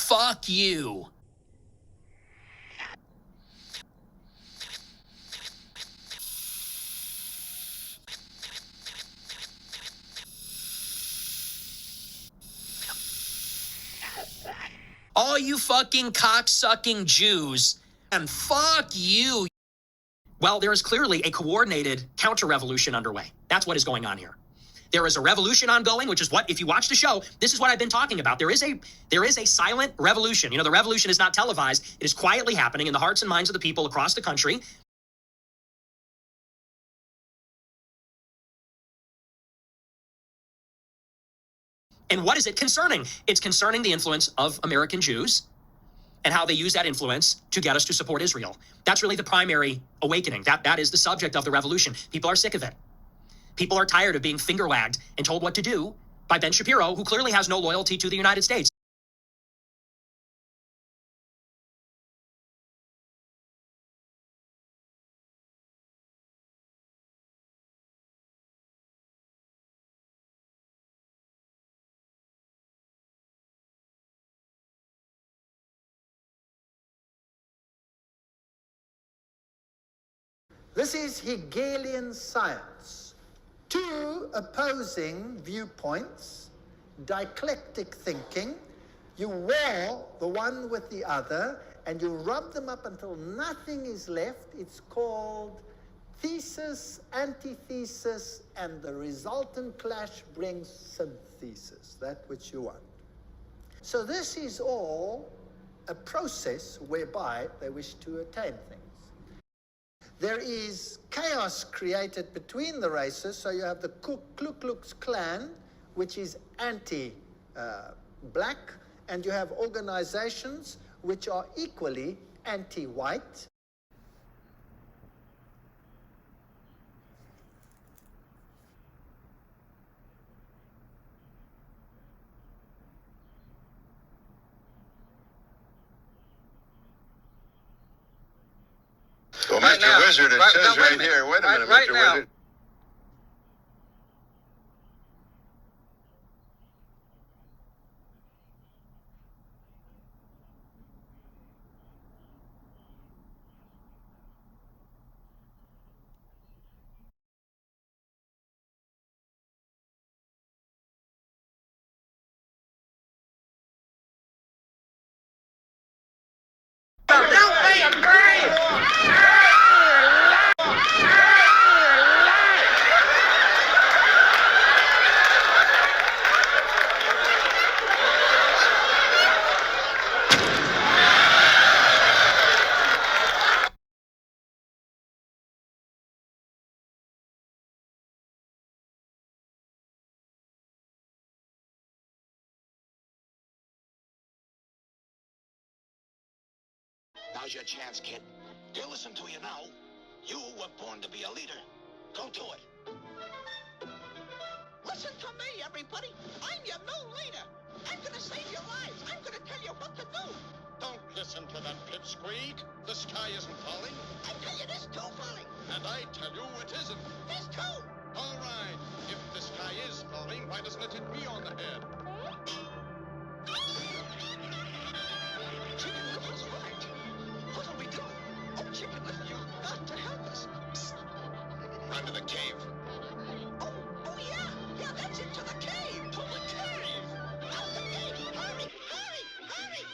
fuck you. All you fucking cocksucking Jews, and fuck you. Well, there is clearly a coordinated counter-revolution underway. That's what is going on here. There is a revolution ongoing, which is what, if you watch the show, this is what I've been talking about. There is a silent revolution. You know, the revolution is not televised. It is quietly happening in the hearts and minds of the people across the country. And what is it concerning? It's concerning the influence of American Jews and how they use that influence to get us to support Israel. That's really the primary awakening. That is the subject of the revolution. People are sick of it. People are tired of being finger-wagged and told what to do by Ben Shapiro, who clearly has no loyalty to the United States. This is Hegelian science. Two opposing viewpoints, dialectic thinking. You war the one with the other, and you rub them up until nothing is left. It's called thesis, antithesis, and the resultant clash brings synthesis, that which you want. So this is all a process whereby they wish to attain things. There is chaos created between the races, so you have the Ku Klux Klan, which is anti-black, and you have organizations which are equally anti-white. Well, Mr. Wizard, it says right here. Wait a minute, Mr. Wizard. Now's your chance, kid. They'll listen to you now. You were born to be a leader. Go do it. Listen to me, everybody. I'm your new leader. I'm gonna save your lives. I'm gonna tell you what to do. Don't listen to that pipsqueak. The sky isn't falling. I tell you, this too falling. And I tell you it isn't. This too. All right. If the sky is falling, why doesn't it hit me on the head? Chicken Little's right. What'll we do? Oh, Chicken Little, you've got to help us. Run to the cave. Oh, yeah. Yeah, that's it, to the cave. To the cave. Out the gate. Hurry, hurry, hurry.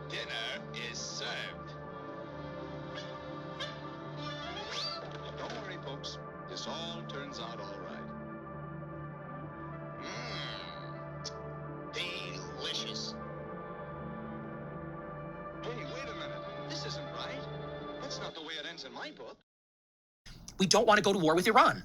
Dinner is served. Don't worry, folks. This all turns out all right. Delicious. Hey, wait a minute. This isn't right. That's not the way it ends in my book. We don't want to go to war with Iran.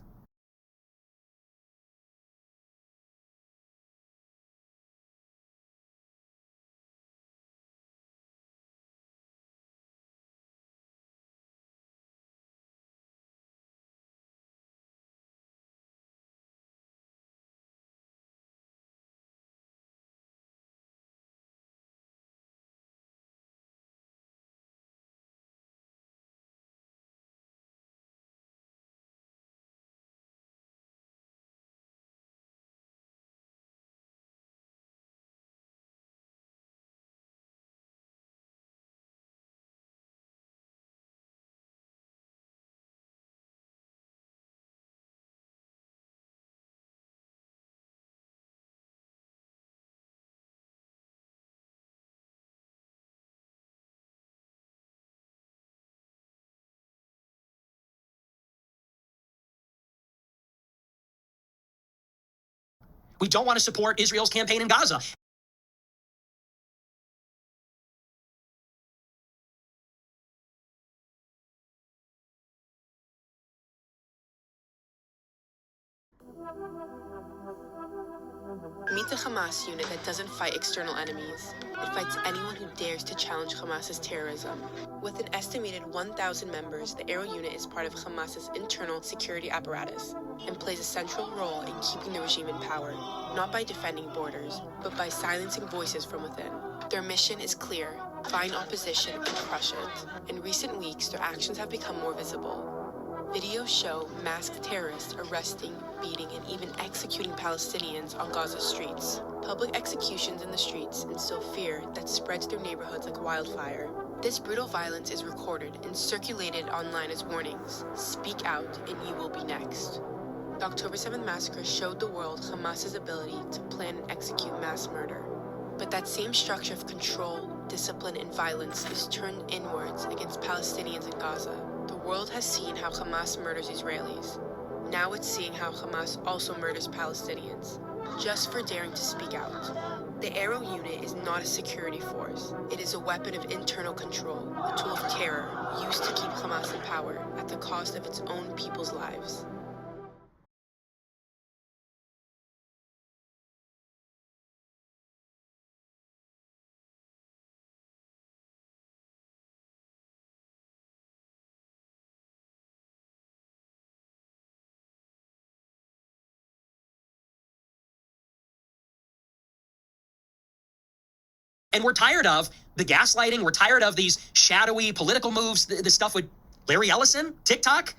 We don't want to support Israel's campaign in Gaza. Meet the Hamas unit that doesn't fight external enemies. It fights anyone who dares to challenge Hamas's terrorism. With an estimated 1,000 members, the Arrow unit is part of Hamas's internal security apparatus and plays a central role in keeping the regime in power, not by defending borders, but by silencing voices from within. Their mission is clear: find opposition and crush it. In recent weeks, their actions have become more visible. Videos show masked terrorists arresting, beating, and even executing Palestinians on Gaza streets. Public executions in the streets instill fear that spreads through neighborhoods like wildfire. This brutal violence is recorded and circulated online as warnings. Speak out and you will be next. The October 7th massacre showed the world Hamas's ability to plan and execute mass murder. But that same structure of control, discipline, and violence is turned inwards against Palestinians in Gaza. The world has seen how Hamas murders Israelis. Now it's seeing how Hamas also murders Palestinians, just for daring to speak out. The Arrow unit is not a security force. It is a weapon of internal control, a tool of terror used to keep Hamas in power at the cost of its own people's lives. And we're tired of the gaslighting. We're tired of these shadowy political moves, the stuff with Larry Ellison, TikTok.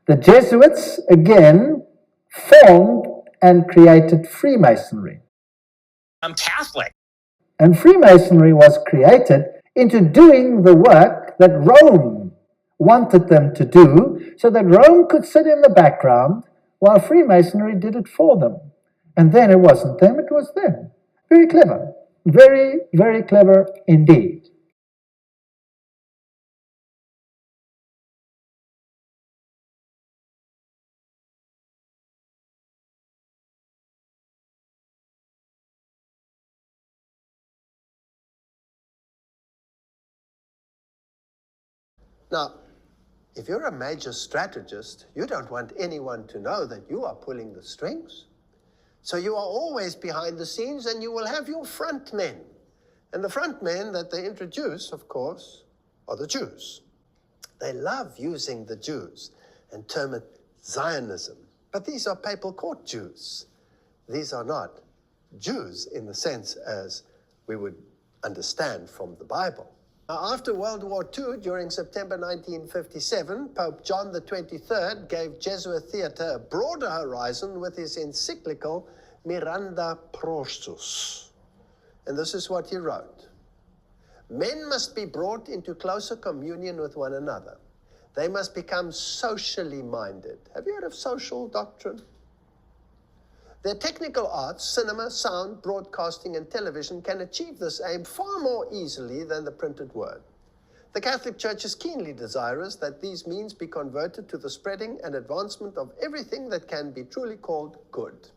The Jesuits, again, formed and created Freemasonry. I'm Catholic. And Freemasonry was created into doing the work that Rome wanted them to do, so that Rome could sit in the background while Freemasonry did it for them. And then it wasn't them, it was them. Very clever. Very, very clever indeed. Now, if you're a major strategist, you don't want anyone to know that you are pulling the strings. So you are always behind the scenes, and you will have your front men. And the front men that they introduce, of course, are the Jews. They love using the Jews and term it Zionism. But these are papal court Jews. These are not Jews in the sense as we would understand from the Bible. Now, after World War II, during September 1957, Pope John the 23rd gave Jesuit theater a broader horizon with his encyclical Miranda Prostus. And this is what he wrote. Men must be brought into closer communion with one another. They must become socially minded. Have you heard of social doctrine? Their technical arts, cinema, sound, broadcasting, and television can achieve this aim far more easily than the printed word. The Catholic Church is keenly desirous that these means be converted to the spreading and advancement of everything that can be truly called good.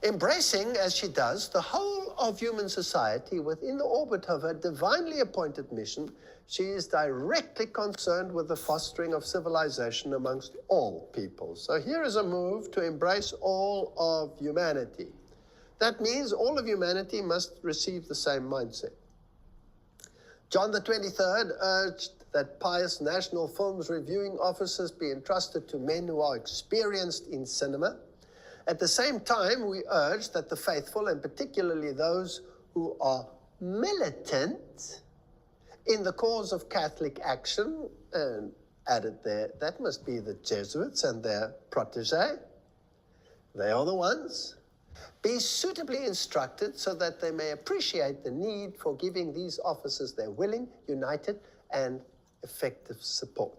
Embracing, as she does, the whole of human society within the orbit of her divinely appointed mission, she is directly concerned with the fostering of civilization amongst all peoples. So here is a move to embrace all of humanity. That means all of humanity must receive the same mindset. John the 23rd urged that pious national films reviewing offices be entrusted to men who are experienced in cinema. At the same time, we urge that the faithful, and particularly those who are militant in the cause of Catholic action, and added there, that must be the Jesuits and their protege. They are the ones. Be suitably instructed so that they may appreciate the need for giving these officers their willing, united, and effective support.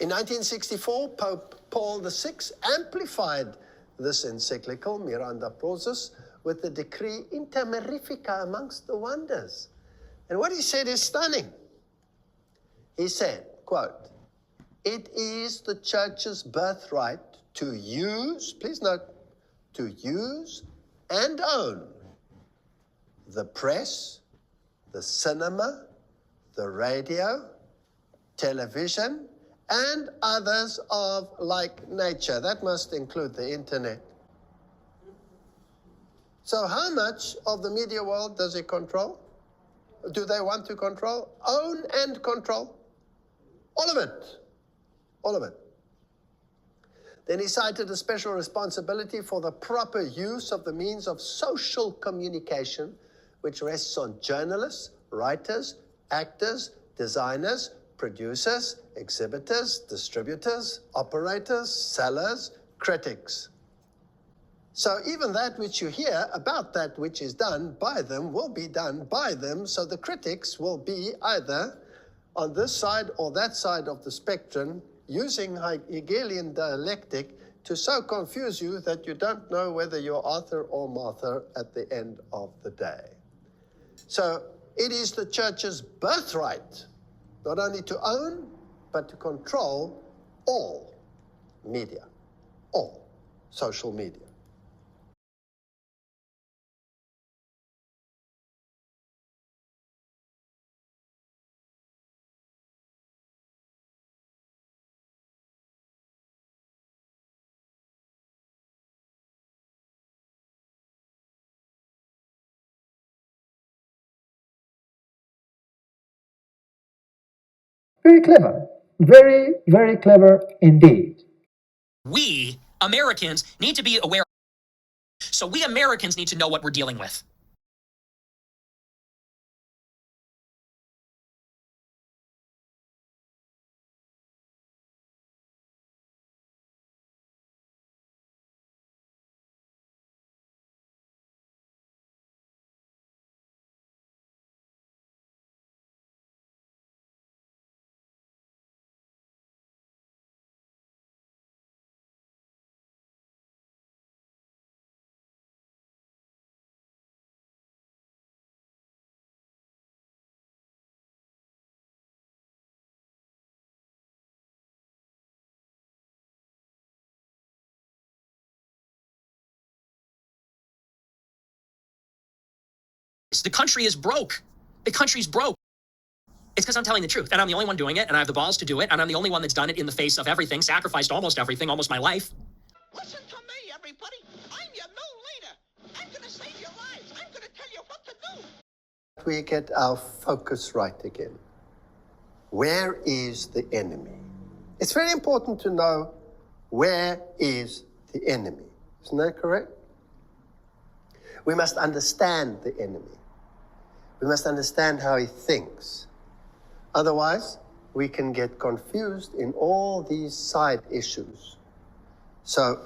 In 1964, Pope Paul VI amplified this encyclical, Miranda Prausus, with the decree Inter Mirifica amongst the wonders. And what he said is stunning. He said, quote, "It is the church's birthright to use," please note, to use and own the press, the cinema, the radio, television, and others of like nature. That must include the internet. So how much of the media world does it control? Do they want to control? Own and control. All of it. All of it. Then he cited a special responsibility for the proper use of the means of social communication, which rests on journalists, writers, actors, designers, producers, exhibitors, distributors, operators, sellers, critics. So even that which you hear about that which is done by them will be done by them, so the critics will be either on this side or that side of the spectrum, using Hegelian dialectic to so confuse you that you don't know whether you're Arthur or Martha at the end of the day. So it is the church's birthright not only to own, but to control all media, all social media. Very clever. Very, very clever indeed. We, Americans, need to be aware. So we Americans need to know what we're dealing with. The country is broke. The country's broke. It's because I'm telling the truth, and I'm the only one doing it, and I have the balls to do it, and I'm the only one that's done it in the face of everything, sacrificed almost everything, almost my life. Listen to me, everybody. I'm your new leader. I'm gonna save your lives. I'm gonna tell you what to do. We get our focus right again. Where is the enemy? It's very important to know where is the enemy. Isn't that correct? We must understand the enemy. We must understand how he thinks. Otherwise, we can get confused in all these side issues. So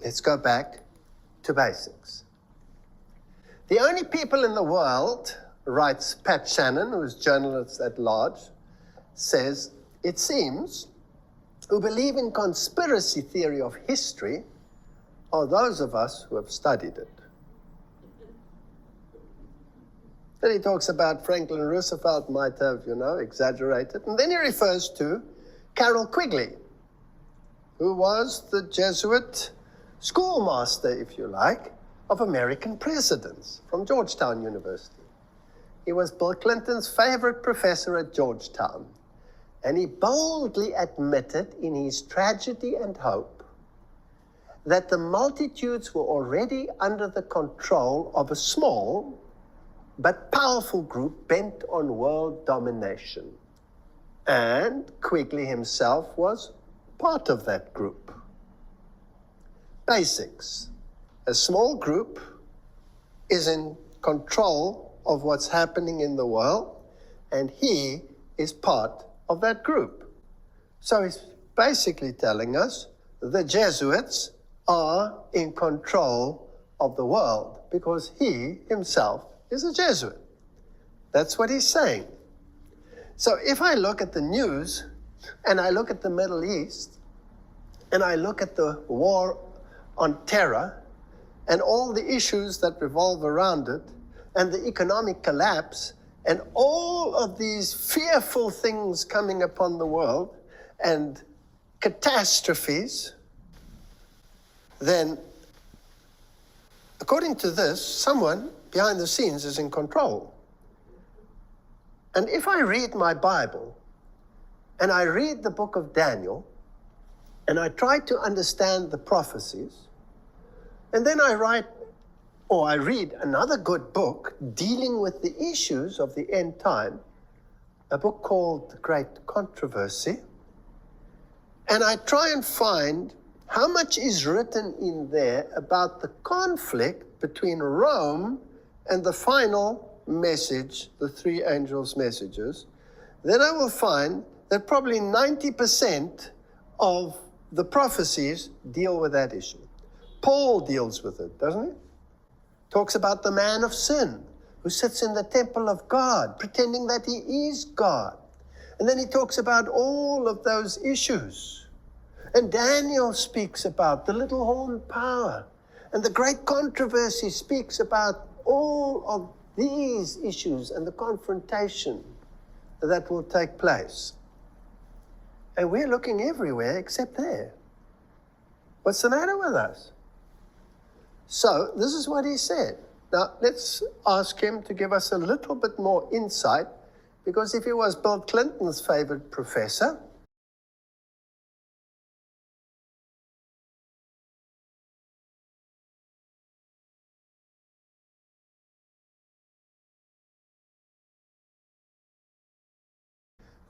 let's go back to basics. The only people in the world, writes Pat Shannon, who's journalist at large, says, it seems, who believe in conspiracy theory of history are those of us who have studied it. Then he talks about Franklin Roosevelt might have, exaggerated. And then he refers to Carroll Quigley, who was the Jesuit schoolmaster, if you like, of American presidents from Georgetown University. He was Bill Clinton's favorite professor at Georgetown. And he boldly admitted in his Tragedy and Hope that the multitudes were already under the control of a small but powerful group bent on world domination. And Quigley himself was part of that group. Basics. A small group is in control of what's happening in the world, and he is part of that group. So he's basically telling us the Jesuits are in control of the world because he himself is a Jesuit. That's what he's saying. So if I look at the news and I look at the Middle East and I look at the war on terror and all the issues that revolve around it, and the economic collapse, and all of these fearful things coming upon the world, and catastrophes, then, according to this, someone behind the scenes is in control. And if I read my Bible, and I read the book of Daniel, and I try to understand the prophecies, and then I read another good book dealing with the issues of the end time, a book called The Great Controversy, and I try and find how much is written in there about the conflict between Rome and the final message, the three angels' messages, then I will find that probably 90% of the prophecies deal with that issue. Paul deals with it, doesn't he? Talks about the man of sin who sits in the temple of God, pretending that he is God. And then he talks about all of those issues. And Daniel speaks about the little horn power. And the Great Controversy speaks about all of these issues and the confrontation that will take place. And we're looking everywhere except there. What's the matter with us? So this is what he said. Now, let's ask him to give us a little bit more insight, because if he was Bill Clinton's favorite professor,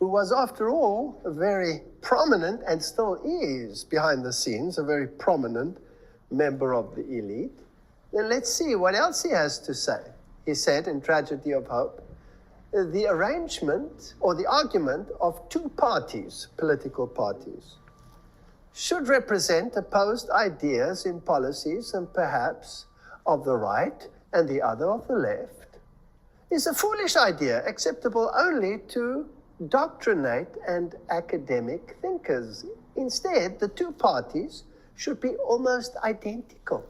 who was, after all, a very prominent, and still is behind the scenes, a very prominent member of the elite, then let's see what else he has to say. He said in Tragedy of Hope, the arrangement or the argument of two parties, political parties, should represent opposed ideas in policies, and perhaps of the right and the other of the left, is a foolish idea acceptable only to doctrinate and academic thinkers. Instead, the two parties should be almost identical,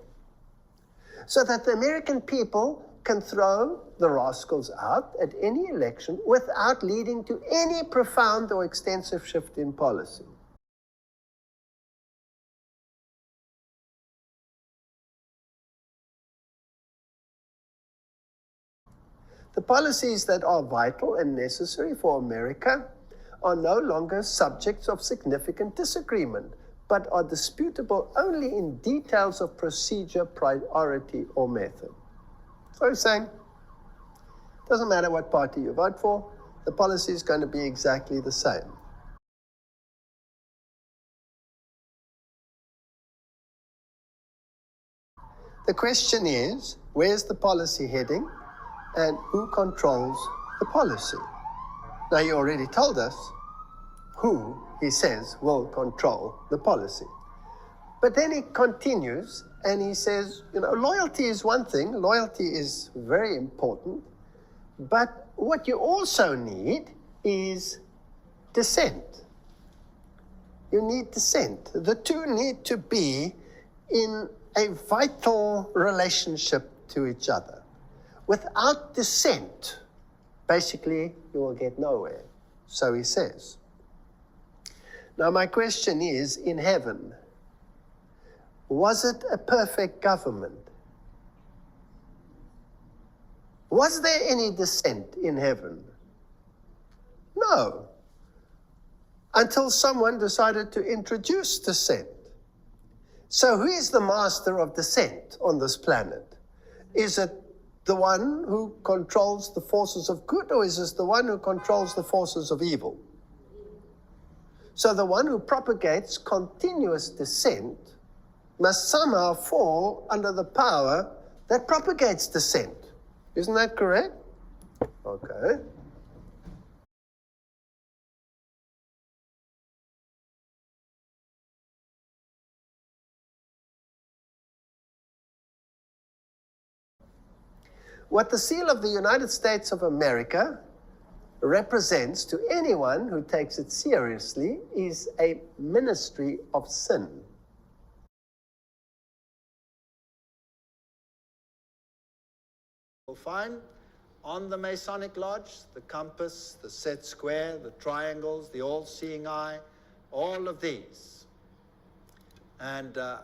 so that the American people can throw the rascals out at any election without leading to any profound or extensive shift in policy. The policies that are vital and necessary for America are no longer subjects of significant disagreement, but are disputable only in details of procedure, priority, or method. So he's saying, it doesn't matter what party you vote for, the policy is going to be exactly the same. The question is, where's the policy heading, and who controls the policy? Now, you already told us who, he says, will control the policy. But then he continues and he says, loyalty is one thing, loyalty is very important, but what you also need is dissent. You need dissent. The two need to be in a vital relationship to each other. Without dissent, basically, you will get nowhere. So he says. Now, my question is, in heaven, was it a perfect government? Was there any dissent in heaven? No. Until someone decided to introduce dissent. So who is the master of dissent on this planet? Is it the one who controls the forces of good, or is it the one who controls the forces of evil? So the one who propagates continuous dissent must somehow fall under the power that propagates dissent. Isn't that correct? Okay. What the seal of the United States of America represents to anyone who takes it seriously is a ministry of sin. You'll find on the Masonic Lodge the compass, the set square, the triangles, the all-seeing eye, all of these. And the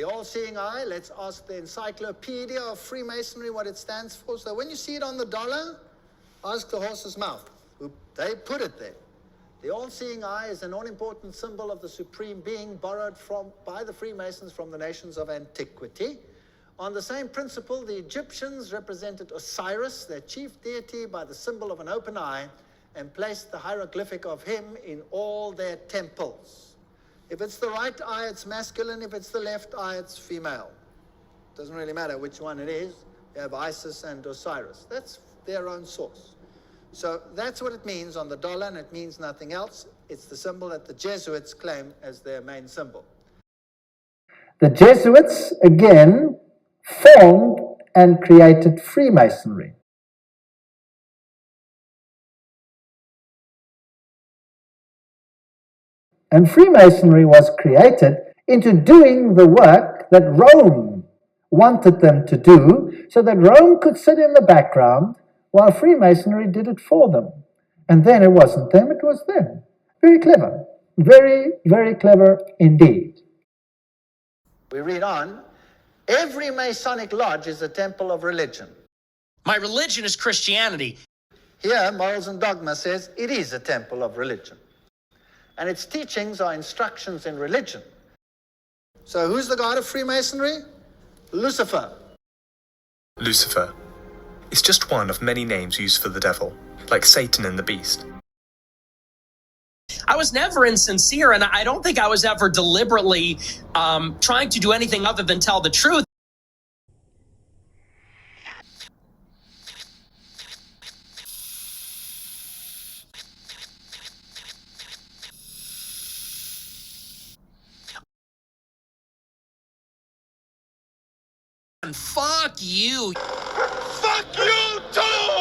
all-seeing eye, let's ask the Encyclopedia of Freemasonry what it stands for. So when you see it on the dollar, ask the horse's mouth. They put it there. The all-seeing eye is an all-important symbol of the supreme being borrowed by the Freemasons from the nations of antiquity. On the same principle, the Egyptians represented Osiris, their chief deity, by the symbol of an open eye, and placed the hieroglyphic of him in all their temples. If it's the right eye, it's masculine. If it's the left eye, it's female. Doesn't really matter which one it is. You have Isis and Osiris. That's their own source. So that's what it means on the dollar, and it means nothing else. It's the symbol that the Jesuits claim as their main symbol. The Jesuits, again, formed and created Freemasonry. And Freemasonry was created into doing the work that Rome wanted them to do, so that Rome could sit in the background while Freemasonry did it for them. And then it wasn't them, it was them. Very clever. Very, very clever indeed. We read on. Every Masonic lodge is a temple of religion. My religion is Christianity. Here, Morals and Dogma says it is a temple of religion. And its teachings are instructions in religion. So who's the god of Freemasonry? Lucifer. Lucifer is just one of many names used for the devil, like Satan and the beast. I was never insincere, and I don't think I was ever deliberately trying to do anything other than tell the truth. And fuck you. Fuck you too!